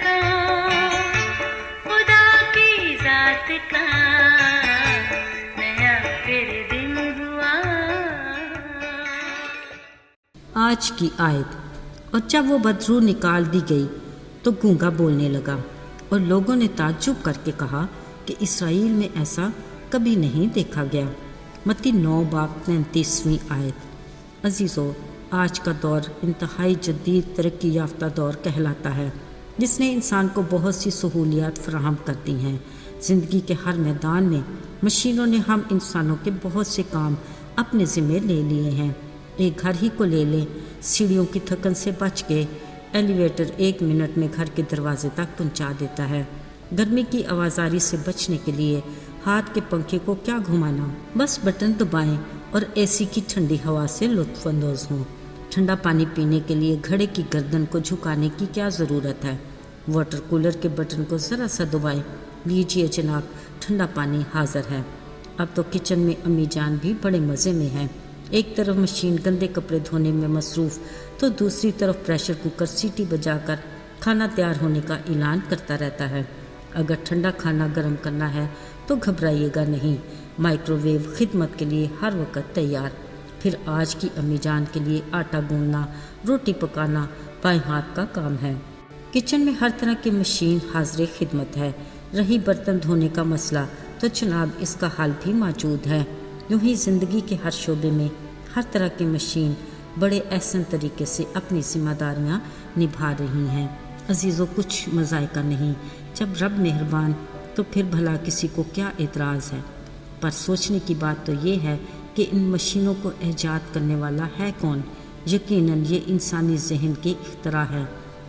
کا، خدا کی ذات کا نیا پھر دن ہوا۔ آج کی آیت۔ اور جب وہ بدرو نکال دی گئی تو گونگا بولنے لگا، اور لوگوں نے تعجب کر کے کہا کہ اسرائیل میں ایسا کبھی نہیں دیکھا گیا۔ متی 9:33 آیت۔ عزیزو، آج کا دور انتہائی جدید ترقی یافتہ دور کہلاتا ہے، جس نے انسان کو بہت سی سہولیات فراہم کر دی ہیں۔ زندگی کے ہر میدان میں مشینوں نے ہم انسانوں کے بہت سے کام اپنے ذمے لے لیے ہیں۔ ایک گھر ہی کو لے لیں، سیڑھیوں کی تھکن سے بچ کے ایلیویٹر 1 منٹ میں گھر کے دروازے تک پہنچا دیتا ہے۔ گرمی کی آوازاری سے بچنے کے لیے ہاتھ کے پنکھے کو کیا گھمانا، بس بٹن دبائیں اور اے سی کی ٹھنڈی ہوا سے لطف اندوز ہوں۔ ٹھنڈا پانی پینے کے لیے گھڑے کی گردن کو جھکانے کی کیا ضرورت ہے؟ واٹر کولر کے بٹن کو ذرا سا دبائیں، لیجیے جناب، ٹھنڈا پانی حاضر ہے۔ اب تو کچن میں امی جان بھی بڑے مزے میں ہیں۔ ایک طرف مشین گندے کپڑے دھونے میں مصروف تو دوسری طرف پریشر کوکر سیٹی بجا کر کھانا تیار ہونے کا اعلان کرتا رہتا ہے۔ اگر ٹھنڈا کھانا گرم کرنا ہے تو گھبرائیے گا نہیں، مائکرو ویو خدمت کے لیے ہر وقت تیار۔ پھر آج کی امی جان کے لیے آٹا گوندنا، روٹی پکانا بائیں ہاتھ کا کام ہے۔ کچن میں ہر طرح کی مشین حاضر خدمت ہے۔ رہی برتن دھونے کا مسئلہ تو جناب اس کا حل بھی موجود ہے۔ یوں ہی زندگی کے ہر شعبے میں ہر طرح کی مشین بڑے احسن طریقے سے اپنی ذمہ داریاں نبھا رہی ہیں۔ عزیزو، کچھ مذائقہ نہیں، جب رب مہربان تو پھر بھلا کسی کو کیا اعتراض ہے؟ پر سوچنے کی بات تو یہ ہے کہ ان مشینوں کو ایجاد کرنے والا ہے کون؟ یقیناً یہ انسانی ذہن کی اختراع ہے۔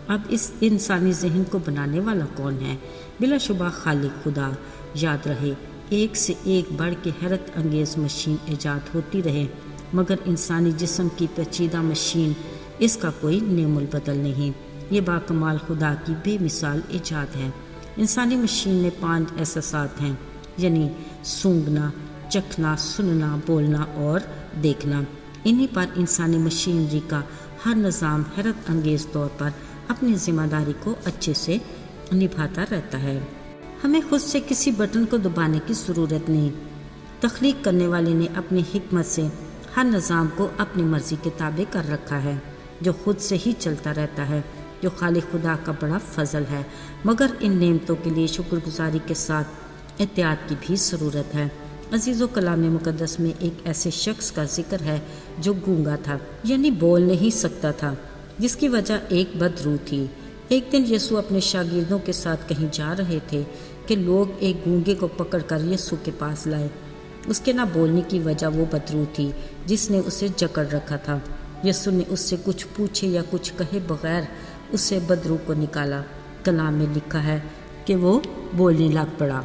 اب اس انسانی ذہن کو بنانے والا کون ہے؟ بلا شبہ خالق خدا۔ یاد رہے، ایک سے ایک بڑھ کے حیرت انگیز مشین ایجاد ہوتی رہے، مگر انسانی جسم کی پیچیدہ مشین اس کا کوئی نعم البدل نہیں۔ یہ باکمال خدا کی بے مثال ایجاد ہے۔ انسانی مشین میں 5 احساسات ہیں، یعنی سونگھنا، چکھنا، سننا، بولنا اور دیکھنا۔ انہی پر انسانی مشینری کا ہر نظام حیرت انگیز طور پر اپنی ذمہ داری کو اچھے سے نبھاتا رہتا ہے۔ ہمیں خود سے کسی بٹن کو دبانے کی ضرورت نہیں۔ تخلیق کرنے والے نے اپنی حکمت سے ہر نظام کو اپنی مرضی کے تابع کر رکھا ہے، جو خود سے ہی چلتا رہتا ہے، جو خالق خدا کا بڑا فضل ہے۔ مگر ان نعمتوں کے لیے شکر گزاری کے ساتھ احتیاط کی بھی ضرورت ہے۔ عزیزو، کلام مقدس میں ایک ایسے شخص کا ذکر ہے جو گونگا تھا، یعنی بول نہیں سکتا تھا، جس کی وجہ ایک بدرو تھی۔ ایک دن یسوع اپنے شاگردوں کے ساتھ کہیں جا رہے تھے کہ لوگ ایک گونگے کو پکڑ کر یسوع کے پاس لائے۔ اس کے نہ بولنے کی وجہ وہ بدرو تھی جس نے اسے جکڑ رکھا تھا۔ یسوع نے اس سے کچھ پوچھے یا کچھ کہے بغیر اسے بدرو کو نکالا۔ کلام میں لکھا ہے کہ وہ بولنے لگ پڑا۔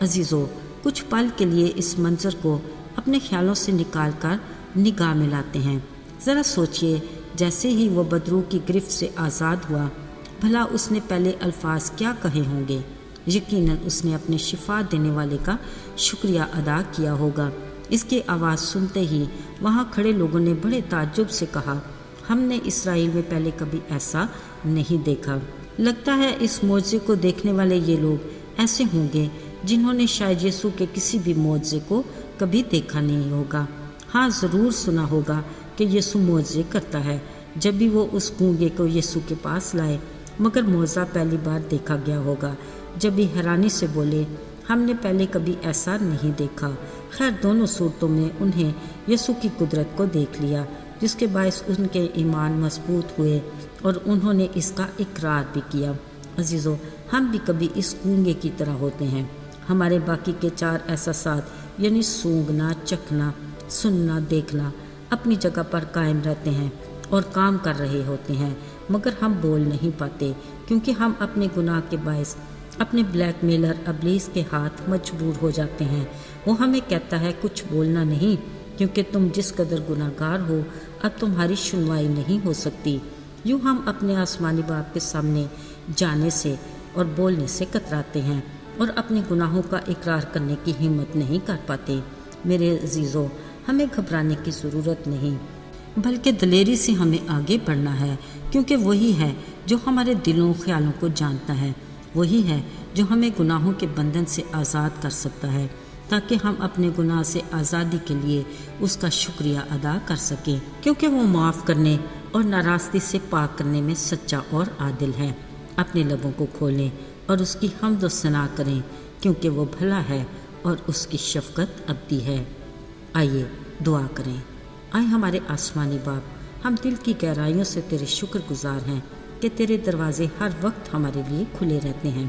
عزیزو، کچھ پل کے لیے اس منظر کو اپنے خیالوں سے نکال کر نگاہ میں لاتے ہیں۔ ذرا سوچئے، جیسے ہی وہ بدرو کی گرفت سے آزاد ہوا، بھلا اس نے پہلے الفاظ کیا کہے ہوں گے؟ یقیناً اس نے اپنے شفا دینے والے کا شکریہ ادا کیا ہوگا۔ اس کی آواز سنتے ہی وہاں کھڑے لوگوں نے بڑے تعجب سے کہا، ہم نے اسرائیل میں پہلے کبھی ایسا نہیں دیکھا۔ لگتا ہے اس معجزے کو دیکھنے والے یہ لوگ ایسے ہوں گے جنہوں نے شاید یسوع کے کسی بھی معجزے کو کبھی دیکھا نہیں ہوگا۔ ہاں، ضرور سنا ہوگا کہ یسوع معجزے کرتا ہے۔ جب بھی وہ اس گونگے کو یسوع کے پاس لائے، مگر معجزہ پہلی بار دیکھا گیا ہوگا۔ جب بھی حیرانی سے بولے، ہم نے پہلے کبھی ایسا نہیں دیکھا۔ خیر، دونوں صورتوں میں انہیں یسوع کی قدرت کو دیکھ لیا، جس کے باعث ان کے ایمان مضبوط ہوئے اور انہوں نے اس کا اقرار بھی کیا۔ عزیزو، ہم بھی کبھی اس گونگے کی طرح ہوتے ہیں۔ ہمارے باقی کے 4 احساسات یعنی سونگھنا، چکھنا، سننا، دیکھنا اپنی جگہ پر قائم رہتے ہیں اور کام کر رہے ہوتے ہیں، مگر ہم بول نہیں پاتے، کیونکہ ہم اپنے گناہ کے باعث اپنے بلیک میلر ابلیس کے ہاتھ مجبور ہو جاتے ہیں۔ وہ ہمیں کہتا ہے کچھ بولنا نہیں، کیونکہ تم جس قدر گناہ گار ہو اب تمہاری سنوائی نہیں ہو سکتی۔ یوں ہم اپنے آسمانی باپ کے سامنے جانے سے اور بولنے سے کتراتے ہیں اور اپنے گناہوں کا اقرار کرنے کی ہمت نہیں کر پاتے۔ میرے عزیزو، ہمیں گھبرانے کی ضرورت نہیں۔ بلکہ دلیری سے ہمیں آگے بڑھنا ہے، کیونکہ وہی ہے جو ہمارے دلوں خیالوں کو جانتا ہے، وہی ہے جو ہمیں گناہوں کے بندھن سے آزاد کر سکتا ہے، تاکہ ہم اپنے گناہ سے آزادی کے لیے اس کا شکریہ ادا کر سکیں، کیونکہ وہ معاف کرنے اور ناراستی سے پاک کرنے میں سچا اور عادل ہے۔ اپنے لبوں کو کھولیں اور اس کی حمد و ثنا کریں، کیونکہ وہ بھلا ہے اور اس کی شفقت ابدی ہے۔ آئیے دعا کریں۔ آئے ہمارے آسمانی باپ، ہم دل کی گہرائیوں سے تیرے شکر گزار ہیں کہ تیرے دروازے ہر وقت ہمارے لیے کھلے رہتے ہیں۔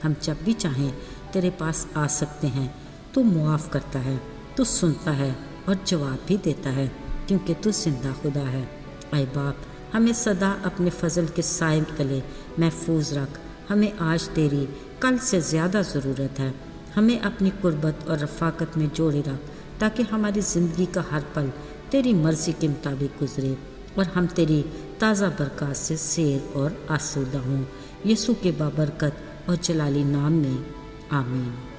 ہم جب بھی چاہیں تیرے پاس آ سکتے ہیں۔ تو معاف کرتا ہے، تو سنتا ہے اور جواب بھی دیتا ہے، کیونکہ تو زندہ خدا ہے۔ اے باپ، ہمیں سدا اپنے فضل کے سائے تلے محفوظ رکھ۔ ہمیں آج تیری کل سے زیادہ ضرورت ہے۔ ہمیں اپنی قربت اور رفاقت میں جوڑے رکھ، تاکہ ہماری زندگی کا ہر پل تیری مرضی کے مطابق گزرے اور ہم تیری تازہ برکات سے سیر اور آسودہ ہوں۔ یسوع کے بابرکت اور جلالی نام میں آمین۔